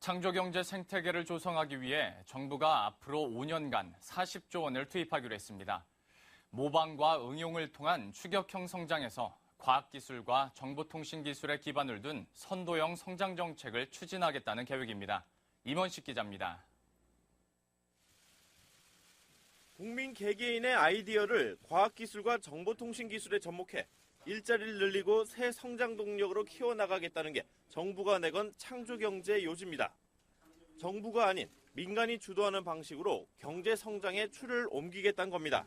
창조경제 생태계를 조성하기 위해 정부가 앞으로 5년간 40조 원을 투입하기로 했습니다. 모방과 응용을 통한 추격형 성장에서 과학기술과 정보통신기술에 기반을 둔 선도형 성장 정책을 추진하겠다는 계획입니다. 임원식 기자입니다. 국민 개개인의 아이디어를 과학기술과 정보통신기술에 접목해 일자리를 늘리고 새 성장 동력으로 키워나가겠다는 게 정부가 내건 창조경제 요지입니다. 정부가 아닌 민간이 주도하는 방식으로 경제 성장의 추를 옮기겠다는 겁니다.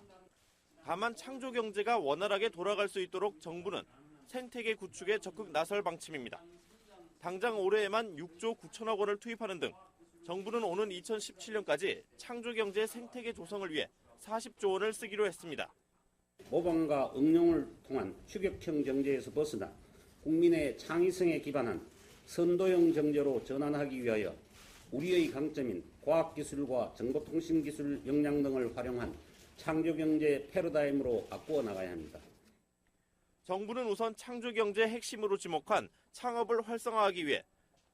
다만 창조경제가 원활하게 돌아갈 수 있도록 정부는 생태계 구축에 적극 나설 방침입니다. 당장 올해에만 6조 9천억 원을 투입하는 등 정부는 오는 2017년까지 창조경제 생태계 조성을 위해 40조 원을 쓰기로 했습니다. 모방과 응용을 통한 추격형 경제에서 벗어나 국민의 창의성에 기반한 선도형 경제로 전환하기 위하여 우리의 강점인 과학기술과 정보통신기술 역량 등을 활용한 창조경제 패러다임으로 바꾸어 나가야 합니다. 정부는 우선 창조경제 핵심으로 지목한 창업을 활성화하기 위해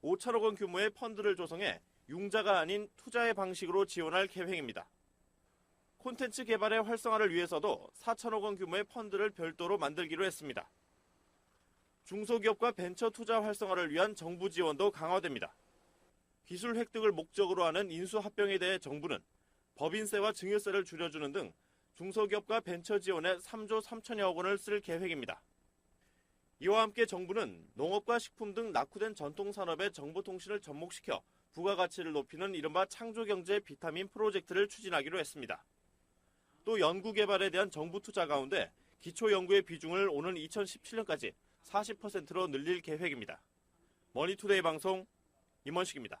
5천억 원 규모의 펀드를 조성해 융자가 아닌 투자의 방식으로 지원할 계획입니다. 콘텐츠 개발의 활성화를 위해서도 4천억 원 규모의 펀드를 별도로 만들기로 했습니다. 중소기업과 벤처 투자 활성화를 위한 정부 지원도 강화됩니다. 기술 획득을 목적으로 하는 인수합병에 대해 정부는 법인세와 증여세를 줄여주는 등 중소기업과 벤처 지원에 3조 3천여억 원을 쓸 계획입니다. 이와 함께 정부는 농업과 식품 등 낙후된 전통산업의 정보통신을 접목시켜 부가가치를 높이는 이른바 창조경제 비타민 프로젝트를 추진하기로 했습니다. 또 연구개발에 대한 정부 투자 가운데 기초연구의 비중을 오는 2017년까지 40%로 늘릴 계획입니다. 머니투데이 방송 임원식입니다.